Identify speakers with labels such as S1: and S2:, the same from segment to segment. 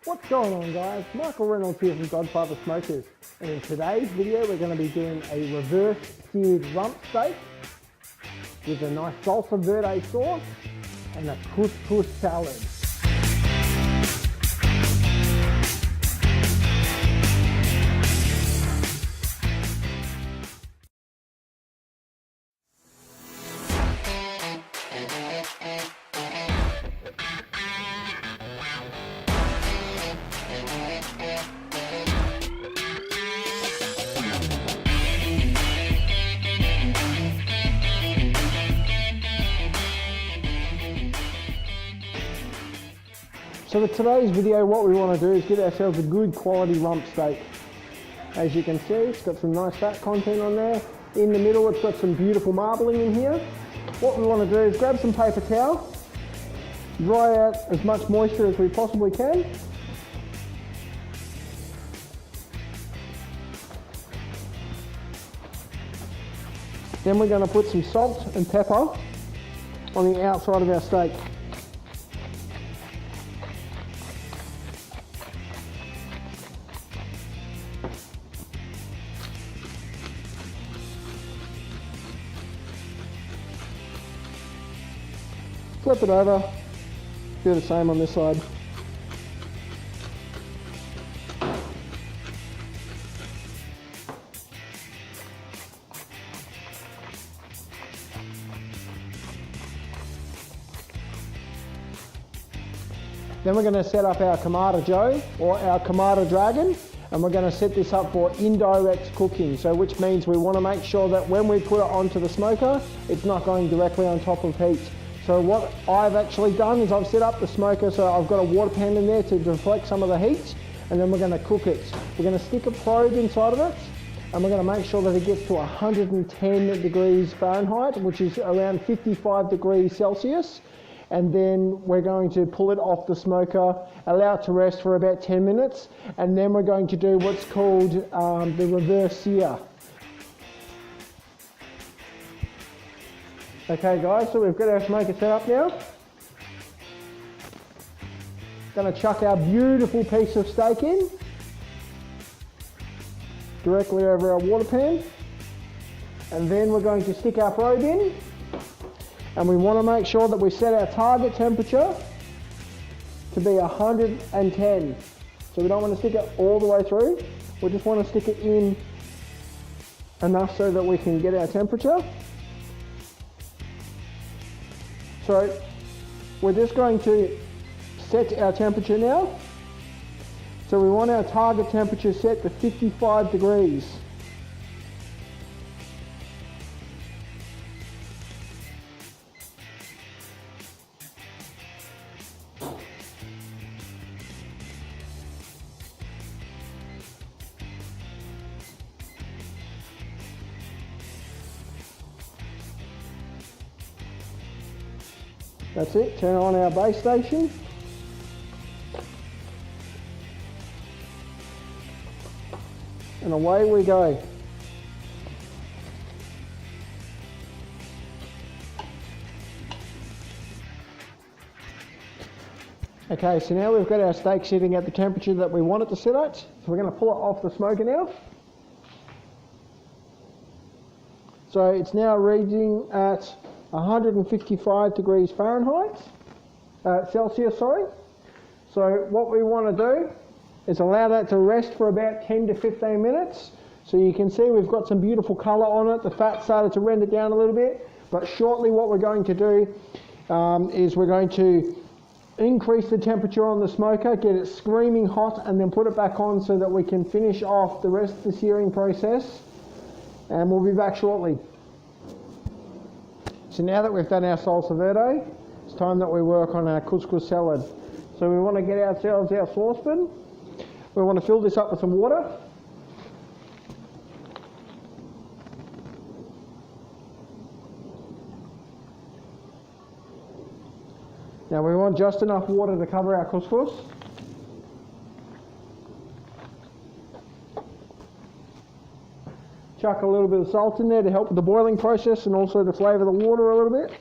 S1: What's going on, guys? Michael Reynolds here from Godfather Smokers, and in today's video we're going to be doing a reverse seared rump steak with a nice salsa verde sauce and a couscous salad. So for today's video, what we want to do is get ourselves a good quality rump steak. As you can see, it's got some nice fat content on there. In the middle, it's got some beautiful marbling in here. What we want to do is grab some paper towel, dry out as much moisture as we possibly can. Then we're going to put some salt and pepper on the outside of our steak. Flip it over, do the same on this side. Then we're going to set up our Kamada Joe or our Kamada Dragon, and we're going to set this up for indirect cooking. So which means we want to make sure that when we put it onto the smoker, it's not going directly on top of heat. So what I've actually done is I've set up the smoker, so I've got a water pan in there to deflect some of the heat, and then we're going to cook it. We're going to stick a probe inside of it, and we're going to make sure that it gets to 110 degrees Fahrenheit, which is around 55 degrees Celsius. And then we're going to pull it off the smoker, allow it to rest for about 10 minutes, and then we're going to do what's called the reverse sear. Okay guys, so we've got our smoker set up now. Going to chuck our beautiful piece of steak in, directly over our water pan, and then we're going to stick our probe in, and we want to make sure that we set our target temperature to be 110. So we don't want to stick it all the way through, we just want to stick it in enough so that we can get our temperature. So we're just going to set our temperature now. So we want our target temperature set to 55 degrees. That's it, turn on our base station. And away we go. Okay, so now we've got our steak sitting at the temperature that we want it to sit at. So we're going to pull it off the smoker now. So it's now reading at 155 degrees Fahrenheit, Celsius, sorry. So what we want to do is allow that to rest for about 10 to 15 minutes. So you can see we've got some beautiful colour on it. The fat started to render down a little bit, but shortly what we're going to do is we're going to increase the temperature on the smoker, get it screaming hot, and then put it back on so that we can finish off the rest of the searing process, and we'll be back shortly. So now that we've done our salsa verde, it's time that we work on our couscous salad. So we want to get ourselves our saucepan. We want to fill this up with some water. Now we want just enough water to cover our couscous. Chuck a little bit of salt in there to help with the boiling process and also to flavour the water a little bit.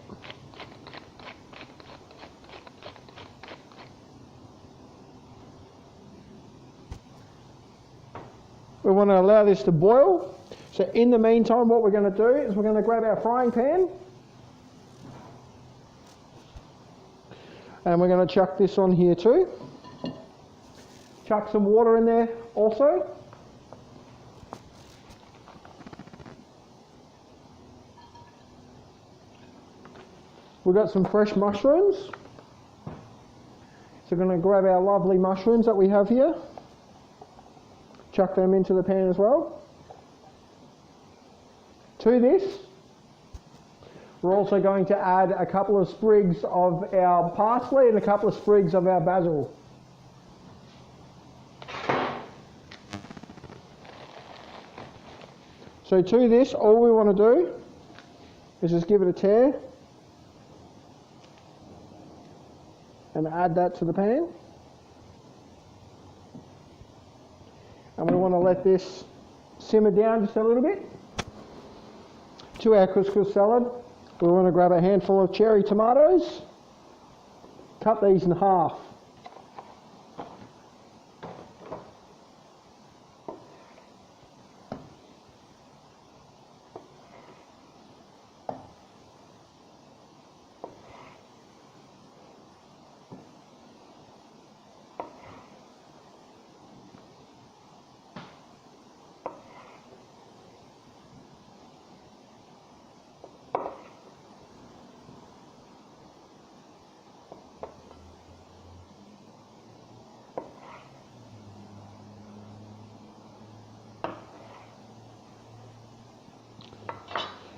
S1: We want to allow this to boil. So in the meantime, what we're going to do is we're going to grab our frying pan and we're going to chuck this on here too. Chuck some water in there also. We've got some fresh mushrooms. So we're going to grab our lovely mushrooms that we have here. Chuck them into the pan as well. To this, we're also going to add a couple of sprigs of our parsley and a couple of sprigs of our basil. So to this, all we want to do is just give it a tear and add that to the pan. And we want to let this simmer down just a little bit. To our couscous salad, we want to grab a handful of cherry tomatoes, cut these in half.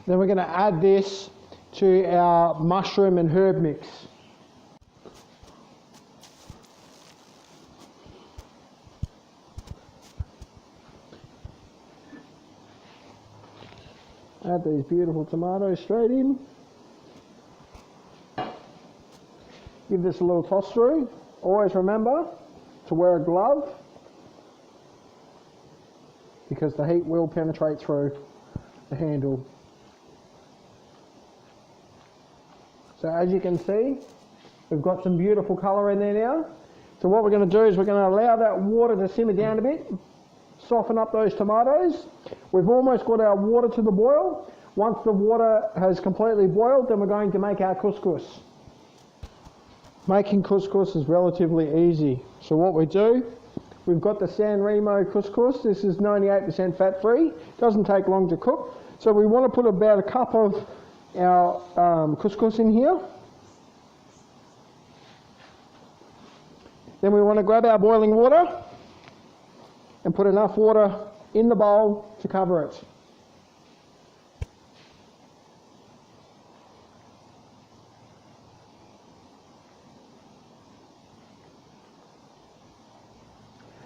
S1: Then we're going to add this to our mushroom and herb mix. Add these beautiful tomatoes straight in. Give this a little toss through. Always remember to wear a glove because the heat will penetrate through the handle. So as you can see, we've got some beautiful colour in there now. So what we're going to do is we're going to allow that water to simmer down a bit, soften up those tomatoes. We've almost got our water to the boil. Once the water has completely boiled, then we're going to make our couscous. Making couscous is relatively easy. So what we do, we've got the San Remo couscous. This is 98% fat free. Doesn't take long to cook. So we want to put about a cup of our couscous in here. Then we want to grab our boiling water and put enough water in the bowl to cover it.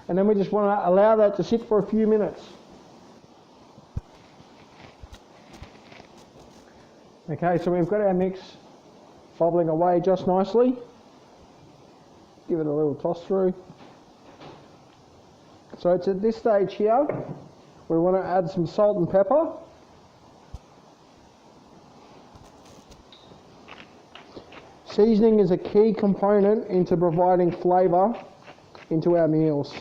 S1: And then we just want to allow that to sit for a few minutes. Okay, so we've got our mix bubbling away just nicely. Give it a little toss through. So it's at this stage here, we want to add some salt and pepper. Seasoning is a key component into providing flavour into our meals.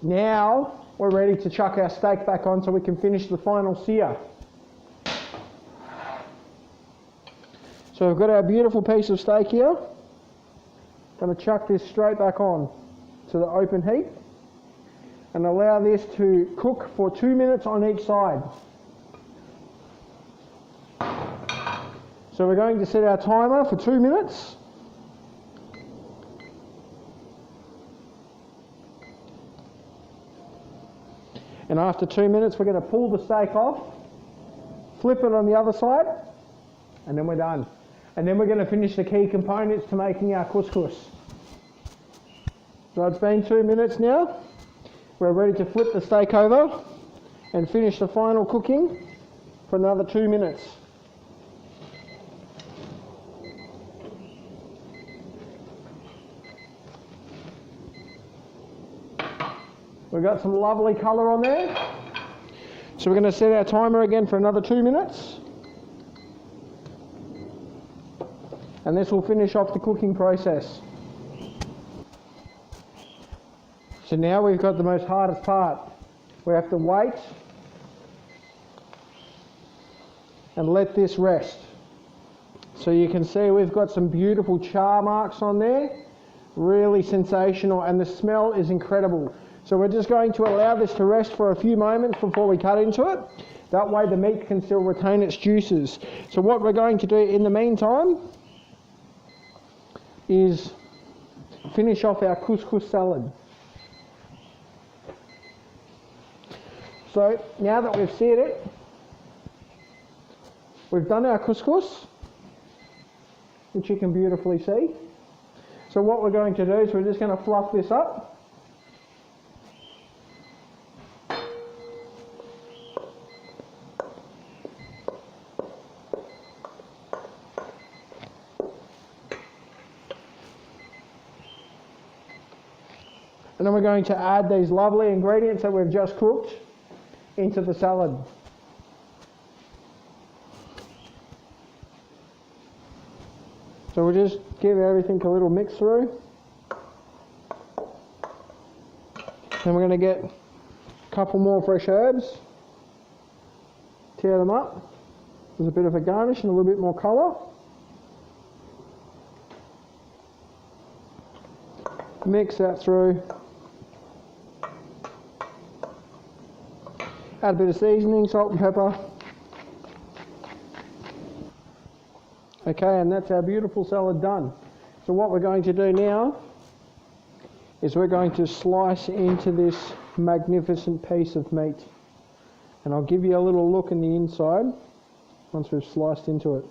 S1: Now we're ready to chuck our steak back on so we can finish the final sear. So we've got our beautiful piece of steak here. Going to chuck this straight back on to the open heat and allow this to cook for 2 minutes on each side. So we're going to set our timer for 2 minutes. And after 2 minutes, we're going to pull the steak off, flip it on the other side, and then we're done. And then we're going to finish the key components to making our couscous. So it's been 2 minutes now. We're ready to flip the steak over and finish the final cooking for another 2 minutes. We've got some lovely colour on there. So we're going to set our timer again for another 2 minutes. And this will finish off the cooking process. So now we've got the most hardest part. We have to wait and let this rest. So you can see we've got some beautiful char marks on there, really sensational, and the smell is incredible. So we're just going to allow this to rest for a few moments before we cut into it. That way the meat can still retain its juices. So what we're going to do in the meantime is finish off our couscous salad. So now that we've seared it, we've done our couscous, which you can beautifully see. So what we're going to do is we're just going to fluff this up. And then we're going to add these lovely ingredients that we've just cooked into the salad. So we'll just give everything a little mix through. Then we're going to get a couple more fresh herbs, tear them up. There's a bit of a garnish and a little bit more colour. Mix that through. Add a bit of seasoning, salt and pepper. Okay, and that's our beautiful salad done. So what we're going to do now is we're going to slice into this magnificent piece of meat. And I'll give you a little look in the inside once we've sliced into it.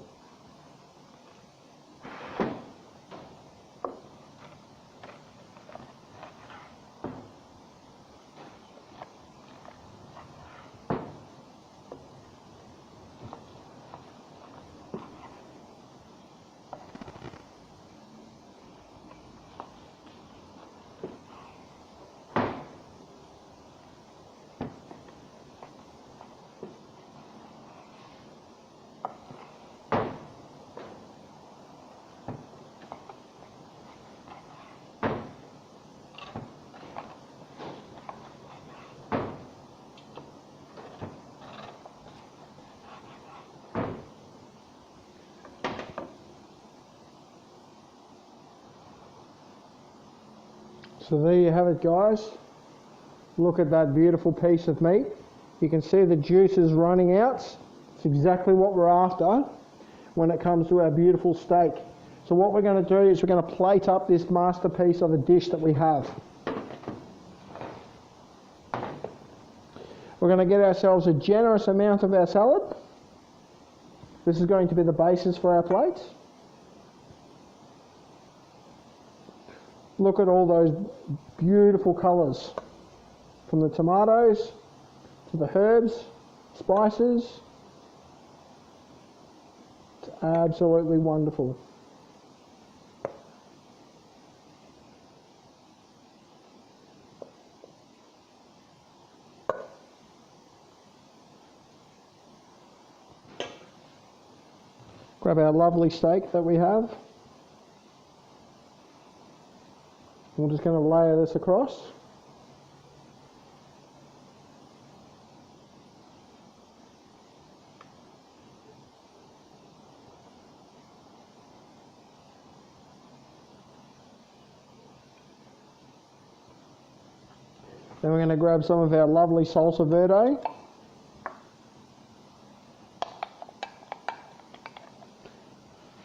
S1: So there you have it, guys. Look at that beautiful piece of meat. You can see the juices running out. It's exactly what we're after when it comes to our beautiful steak. So what we're going to do is we're going to plate up this masterpiece of a dish that we have. We're going to get ourselves a generous amount of our salad. This is going to be the basis for our plates. Look at all those beautiful colours, from the tomatoes to the herbs, spices. It's absolutely wonderful. Grab our lovely steak that we have. We're just going to layer this across. Then we're going to grab some of our lovely salsa verde.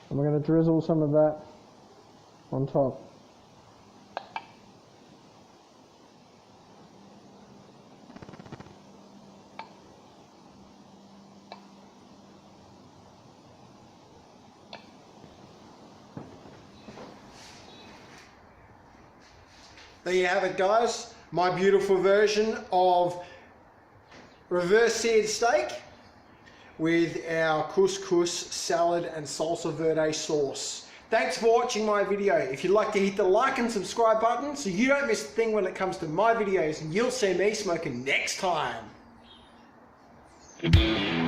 S1: And we're going to drizzle some of that on top. There you have it, guys. My beautiful version of reverse seared steak with our couscous salad and salsa verde sauce. Thanks for watching my video. If you'd like to hit the like and subscribe button so you don't miss a thing when it comes to my videos, and you'll see me smoking next time.
S2: it.